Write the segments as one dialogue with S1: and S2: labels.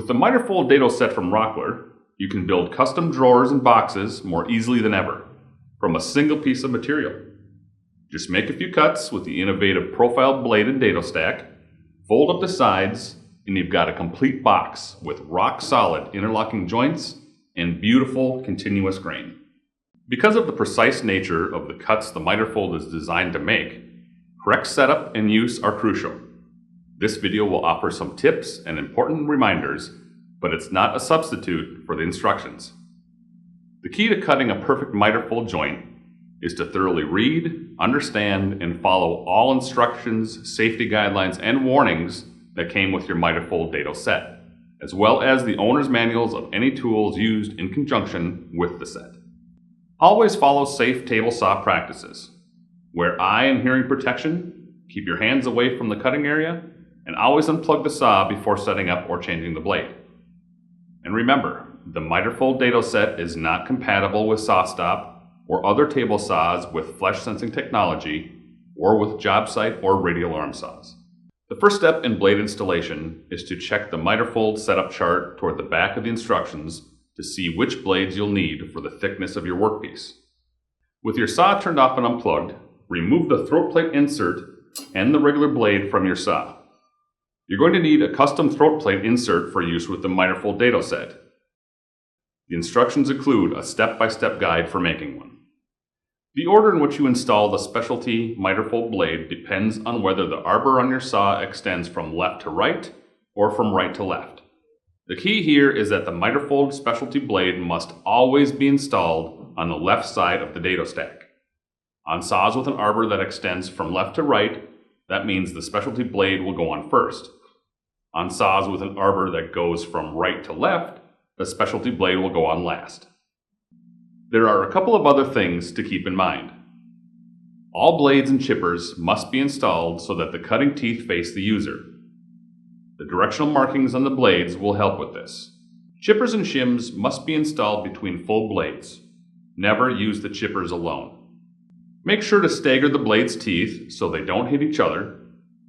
S1: With the miter-fold dado set from Rockler, you can build custom drawers and boxes more easily than ever, from a single piece of material. Just make a few cuts with the innovative profile blade and dado stack, fold up the sides, and you've got a complete box with rock-solid interlocking joints and beautiful continuous grain. Because of the precise nature of the cuts the miter-fold is designed to make, correct setup and use are crucial. This video will offer some tips and important reminders, but it's not a substitute for the instructions. The key to cutting a perfect miter-fold joint is to thoroughly read, understand, and follow all instructions, safety guidelines, and warnings that came with your miter-fold dado set, as well as the owner's manuals of any tools used in conjunction with the set. Always follow safe table saw practices. Wear eye and hearing protection, keep your hands away from the cutting area, and always unplug the saw before setting up or changing the blade. And remember, the miter-fold dado set is not compatible with SawStop or other table saws with flesh sensing technology or with job site or radial arm saws. The first step in blade installation is to check the miter-fold setup chart toward the back of the instructions to see which blades you'll need for the thickness of your workpiece. With your saw turned off and unplugged, remove the throat plate insert and the regular blade from your saw. You're going to need a custom throat plate insert for use with the miter-fold dado set. The instructions include a step-by-step guide for making one. The order in which you install the specialty miter-fold blade depends on whether the arbor on your saw extends from left to right or from right to left. The key here is that the miter-fold specialty blade must always be installed on the left side of the dado stack. On saws with an arbor that extends from left to right, that means the specialty blade will go on first. On saws with an arbor that goes from right to left, the specialty blade will go on last. There are a couple of other things to keep in mind. All blades and chippers must be installed so that the cutting teeth face the user. The directional markings on the blades will help with this. Chippers and shims must be installed between full blades. Never use the chippers alone. Make sure to stagger the blades' teeth so they don't hit each other.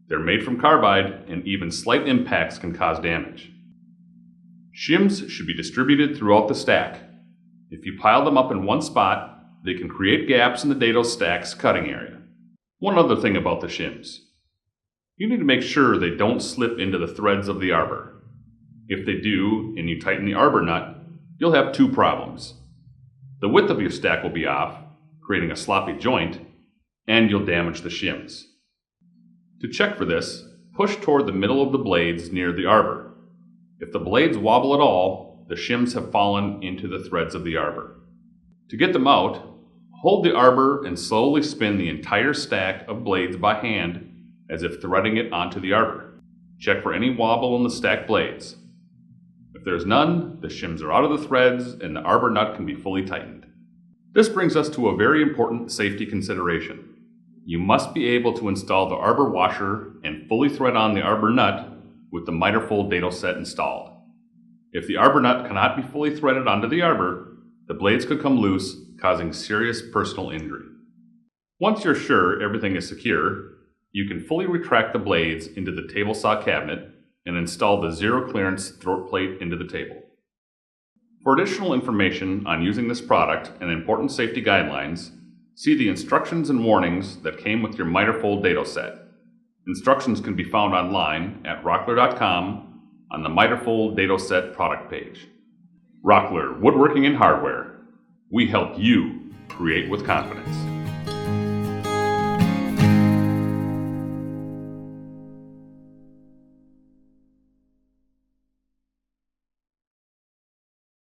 S1: They're made from carbide, and even slight impacts can cause damage. Shims should be distributed throughout the stack. If you pile them up in one spot, they can create gaps in the dado stack's cutting area. One other thing about the shims. You need to make sure they don't slip into the threads of the arbor. If they do, and you tighten the arbor nut, you'll have two problems. The width of your stack will be off, creating a sloppy joint, and you'll damage the shims. To check for this, push toward the middle of the blades near the arbor. If the blades wobble at all, the shims have fallen into the threads of the arbor. To get them out, hold the arbor and slowly spin the entire stack of blades by hand as if threading it onto the arbor. Check for any wobble in the stacked blades. If there's none, the shims are out of the threads and the arbor nut can be fully tightened. This brings us to a very important safety consideration. You must be able to install the arbor washer and fully thread on the arbor nut with the miter-fold dado set installed. If the arbor nut cannot be fully threaded onto the arbor, the blades could come loose, causing serious personal injury. Once you're sure everything is secure, you can fully retract the blades into the table saw cabinet and install the zero clearance throat plate into the table. For additional information on using this product and important safety guidelines, see the instructions and warnings that came with your miter-fold dado set. Instructions can be found online at rockler.com on the miter-fold dado set product page. Rockler Woodworking and Hardware. We help you create with confidence.